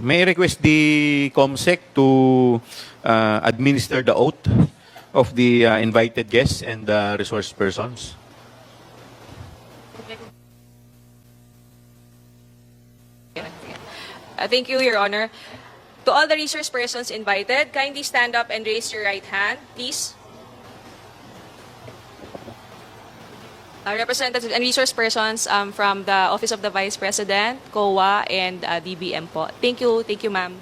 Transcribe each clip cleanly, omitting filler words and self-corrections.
May I request the COMSEC to administer the oath of the invited guests and the resource persons. Thank you, Your Honor. To all the resource persons invited, kindly stand up and raise your right hand, please. Representatives and resource persons from the Office of the Vice President, KUYA, and DBM po. Thank you, ma'am.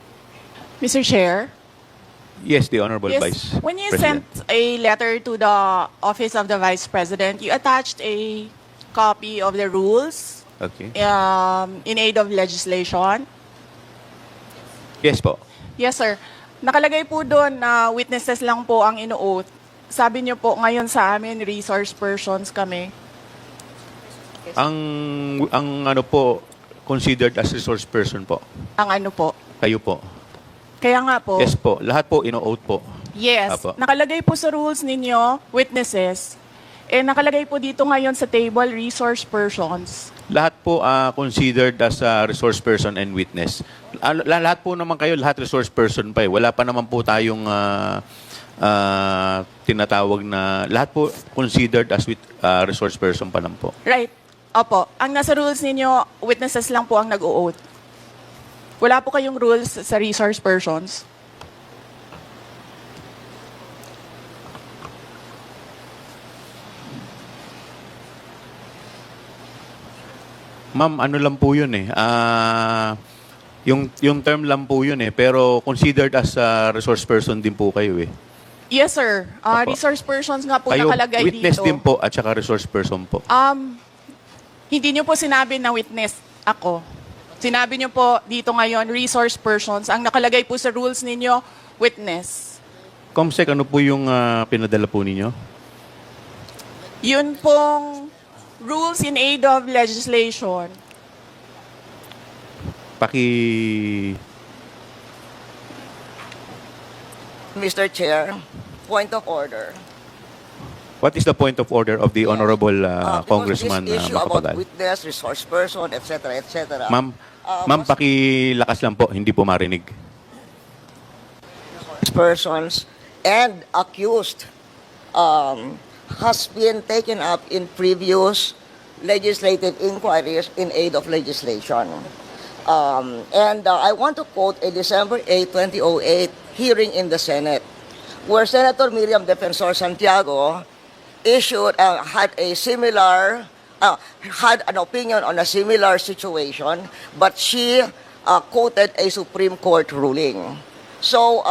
Mr. Chair? Yes, the Honorable Yes. Vice When you President. sent a letter to the Office of the Vice President, you attached a copy of the rules Okay. in aid of legislation. Yes po. Yes, sir. Nakalagay po doon na witnesses lang po ang ino-oath. Sabi niyo po ngayon sa amin, resource persons kami. Ang ano po, considered as resource person po. Ang ano po. Kayo po. Kaya nga po. Yes po. Lahat po ino-oath po. Yes. Apo. Nakalagay po sa rules ninyo, witnesses. Nakalagay po dito ngayon sa table, resource persons. Lahat po considered as a resource person and witness. Lahat po naman kayo, lahat resource person pa eh. Wala pa naman po tayong tinatawag na, lahat po considered as resource person pa lang po. Right. Opo. Ang nasa rules ninyo, witnesses lang po ang nag-o-oath. Wala po kayong rules sa resource persons. Ma'am, ano lang po yun eh. Yung term lang po yun eh. Pero considered as a resource person din po kayo eh. Yes, sir. Opo. Resource persons nga po Kayo, nakalagay witness dito. din po at saka resource person po. Hindi niyo po sinabi na witness ako. Sinabi niyo po dito ngayon, resource persons. Ang nakalagay po sa rules ninyo, witness. Comsec, ano po yung pinadala po ninyo? Yun pong rules in aid of legislation. Mr. Chair, point of order. What is the point of order of the Honorable Congressman This issue about Macapagal? witness, resource person, etc., etc. Ma'am, pakilakas lang po, hindi po marinig. Persons and accused has been taken up in previous legislative inquiries in aid of legislation. I want to quote a December 8, 2008 hearing in the Senate, where Senator Miriam Defensor Santiago had an opinion on a similar situation, but she quoted a Supreme Court ruling. So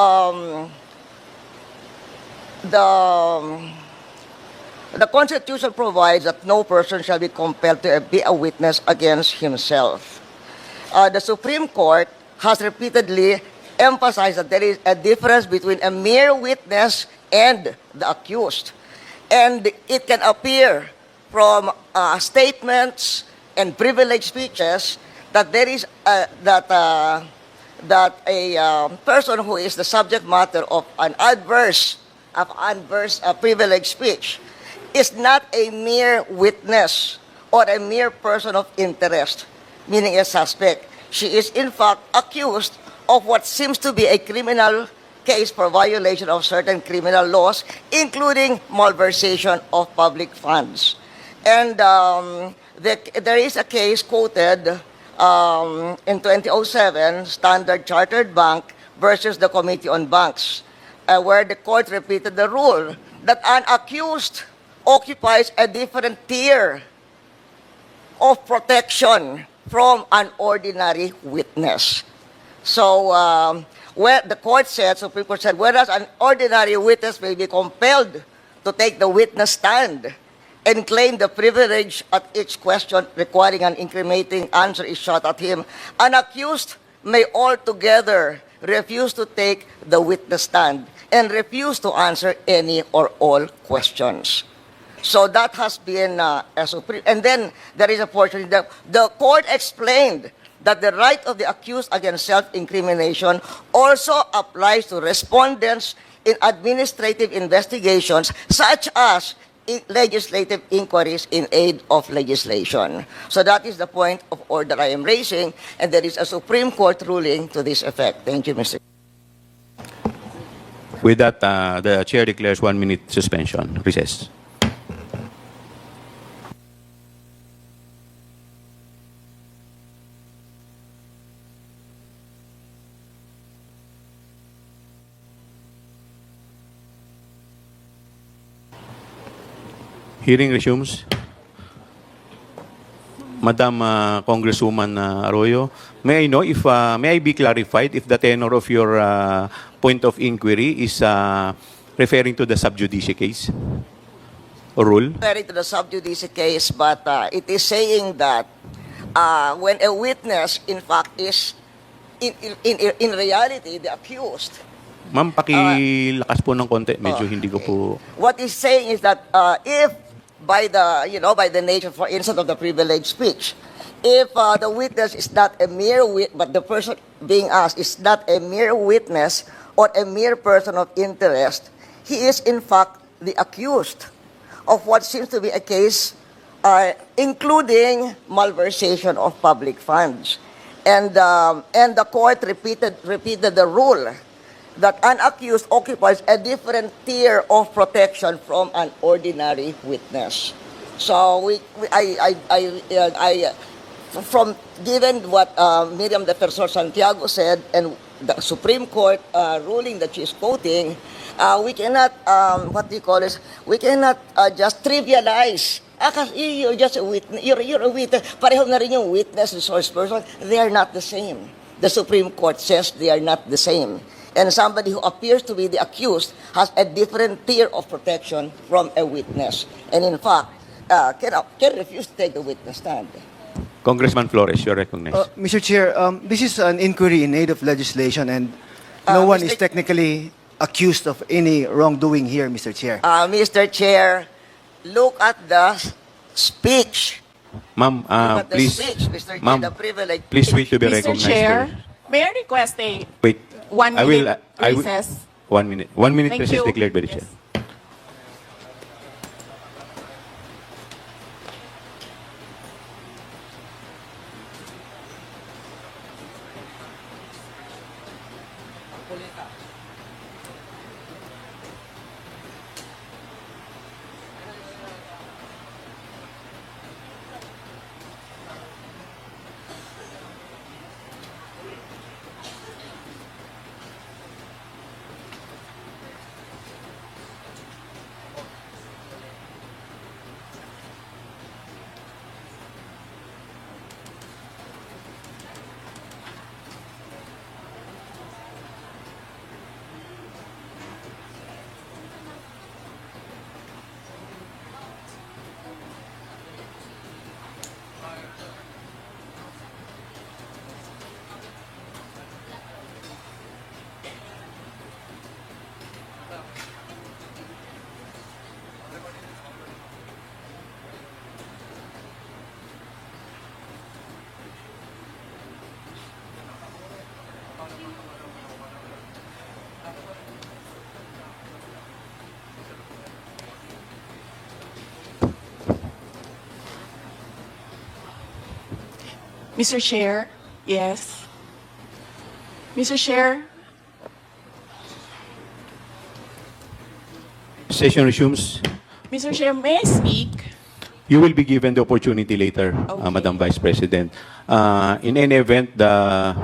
the Constitution provides that no person shall be compelled to be a witness against himself. The Supreme Court has repeatedly emphasized that there is a difference between a mere witness and the accused. And it can appear from statements and privileged speeches that there is that a person who is the subject matter of an adverse privileged speech is not a mere witness or a mere person of interest, meaning a suspect. She is in fact accused of what seems to be a criminal case for violation of certain criminal laws, including malversation of public funds. And there is a case quoted in 2007, Standard Chartered Bank versus the Committee on Banks, where the court repeated the rule that an accused occupies a different tier of protection from an ordinary witness. So, where the court said, Supreme Court said, whereas an ordinary witness may be compelled to take the witness stand and claim the privilege at each question requiring an incriminating answer is shot at him, an accused may altogether refuse to take the witness stand and refuse to answer any or all questions. So that has been a Supreme. And then there is a portion that the court explained that the right of the accused against self-incrimination also applies to respondents in administrative investigations, such as legislative inquiries in aid of legislation. So that is the point of order I am raising, and there is a Supreme Court ruling to this effect. Thank you, Mr. With that, the chair declares 1 minute suspension. Recess. Hearing resumes. Madam Congresswoman Arroyo, may I know if may I be clarified if the tenor of your point of inquiry is referring to the sub judice case or rule? Referring to the sub judice case, but it is saying that when a witness, in fact, is in reality the accused. Ma'am, pakilakas po ng konti. Medyo hindi ko po... What he's saying is that if by the nature, for instance, of the privileged speech, if the witness is not a mere but the person being asked is not a mere witness or a mere person of interest, he is in fact the accused of what seems to be a case including malversation of public funds. And the court repeated the rule that an accused occupies a different tier of protection from an ordinary witness. So from given what Miriam Defensor Santiago said and the Supreme Court ruling that she's quoting, we cannot we cannot just trivialize. Kasi you're just a witness. You're a witness. Pareho na rin yung witness, resource person. They are not the same. The Supreme Court says they are not the same. And somebody who appears to be the accused has a different tier of protection from a witness. And in fact, can refuse to take the witness stand. Congressman Flores, you're recognized. Mr. Chair, this is an inquiry in aid of legislation, and no one is technically accused of any wrongdoing here, Mr. Chair. Mr. Chair, look at the speech. Ma'am, Look at the please, speech, Mr. Chair, ma'am, the privilege. please wait to be Mr. recognized. Chair, sir. may I request a Wait. 1 I will, minute I will- recess? 1 minute. 1 minute Thank recess you. declared by the Yes. chair. Mr. Chair, yes. Mr. Chair, Session resumes. Mr. Chair, may I speak? You will be given the opportunity later, Okay. Madam Vice President. In any event, the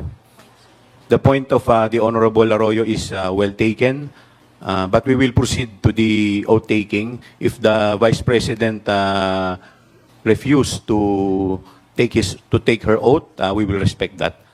point of the Honorable Arroyo is well taken, but we will proceed to the oath taking. If the Vice President refuse to take her oath, we will respect that.